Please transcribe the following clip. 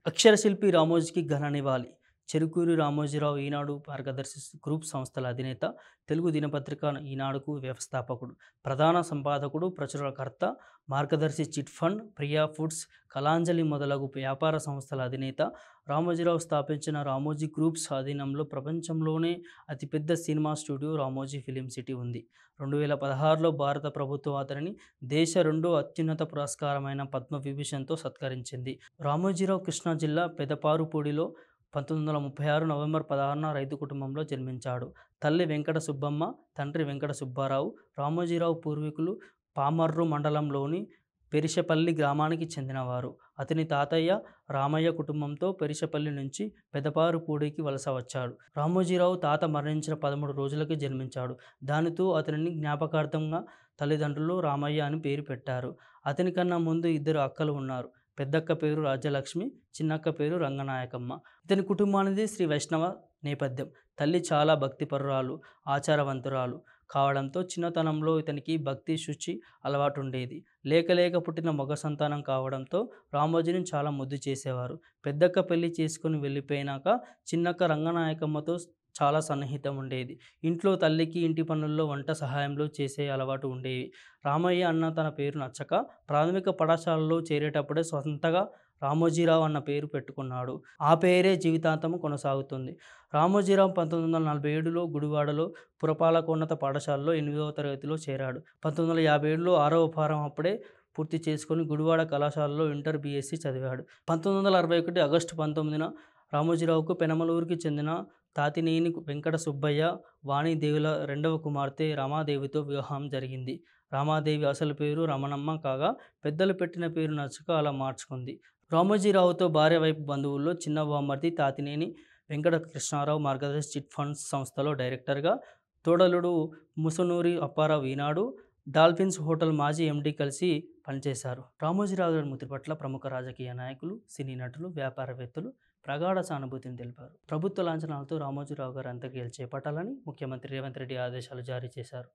అక్షరశిల్పి రామోజీకి ఘన నివాళి. చెరుకూరి రామోజీరావు ఈనాడు మార్గదర్శి గ్రూప్ సంస్థల అధినేత, తెలుగు దినపత్రిక ఈనాడుకు వ్యవస్థాపకుడు, ప్రధాన సంపాదకుడు, ప్రచురణకర్త, మార్గదర్శి chit fund, Priya foods, Kalanjali మొదలగు వ్యాపార సంస్థల అధినేత. రామోజీరావు స్థాపించిన రామోజీ గ్రూప్స్ అధీనంలో ప్రపంచంలోనే అతిపెద్ద cinema studio Ramoji film city ఉంది. 2016లో భారత ప్రభుత్వం అతనిని దేశ రెండో అత్యున్నత పురస్కారమైన పద్మవిభూషణ్తో సత్కరించింది. రామోజీరావు కృష్ణా జిల్లా పెదపారుపూడిలో 1936 నవంబర్ 16న రైతు కుటుంబంలో జన్మించాడు. తల్లి వెంకట సుబ్బమ్మ, తండ్రి వెంకట సుబ్బారావు. రామోజీరావు పూర్వీకులు పామర్రు మండలంలోని పెరిశపల్లి గ్రామానికి చెందినవారు. అతని తాతయ్య రామయ్య కుటుంబంతో పెరిశపల్లి నుంచి పెదపారుపూడికి వలస వచ్చాడు. రామోజీరావు తాత మరణించిన 13 రోజులకి జన్మించాడు. దానితో అతనిని జ్ఞాపకార్థంగా తల్లిదండ్రులు రామయ్య అని పేరు పెట్టారు. అతని కన్నా ముందు ఇద్దరు అక్కలు ఉన్నారు. పెద్దక్క పేరు రాజ్యలక్ష్మి, చిన్నక్క పేరు రంగనాయకమ్మ. ఇతని కుటుంబానిది శ్రీ వైష్ణవ నేపథ్యం. తల్లి చాలా భక్తిపరురాలు, ఆచారవంతురాలు కావడంతో చిన్నతనంలో ఇతనికి భక్తి, శుచి అలవాటుండేది. లేక పుట్టిన మగ సంతానం కావడంతో రామోజీని చాలా ముద్దు చేసేవారు. పెద్దక్క పెళ్లి చేసుకుని వెళ్ళిపోయినాక చిన్నక్క రంగనాయకమ్మతో చాలా సన్నిహితం ఉండేది. ఇంట్లో తల్లికి ఇంటి పనుల్లో, వంట సహాయంలో చేసే అలవాటు ఉండేవి. రామయ్య అన్న తన పేరు నచ్చక ప్రాథమిక పాఠశాలలో చేరేటప్పుడే సొంతగా రామోజీరావు అన్న పేరు పెట్టుకున్నాడు. ఆ పేరే జీవితాంతము కొనసాగుతుంది. రామోజీరావు 1947లో గుడివాడలో పురపాలకోన్నత పాఠశాలలో 8వ తరగతిలో చేరాడు. 1957లో 6వ ఫారం అప్పుడే పూర్తి చేసుకుని గుడివాడ కళాశాలలో ఇంటర్ బీఎస్సీ చదివాడు. 1961 ఆగస్టు 19న రామోజీరావుకు పెనమలూరుకి చెందిన తాతినేని వెంకట సుబ్బయ్య, వాణీదేవుల రెండవ కుమార్తె రమాదేవితో వివాహం జరిగింది. రామాదేవి అసలు పేరు రమణమ్మ కాగా పెద్దలు పెట్టిన పేరు నచ్చక అలా మార్చుకుంది. రామోజీరావుతో భార్య వైపు బంధువుల్లో చిన్న బామ్మర్ది తాతినేని వెంకట కృష్ణారావు మార్గదర్శి చిట్ ఫండ్స్ సంస్థలో డైరెక్టర్గా, తోడలుడు ముసునూరి అప్పారావు ఈనాడు, డాల్ఫిన్స్ హోటల్ మాజీ ఎండీ కలిసి పనిచేశారు. రామోజీరావు గారి మృతి పట్ల ప్రముఖ రాజకీయ నాయకులు, సినీ నటులు, వ్యాపారవేత్తలు ప్రగాఢ సానుభూతిని తెలిపారు. ప్రభుత్వ లాంఛనాలతో రామోజీరావు గారి అంత్యక్రియలు చేపట్టాలని ముఖ్యమంత్రి రేవంత్ రెడ్డి ఆదేశాలు జారీ చేశారు.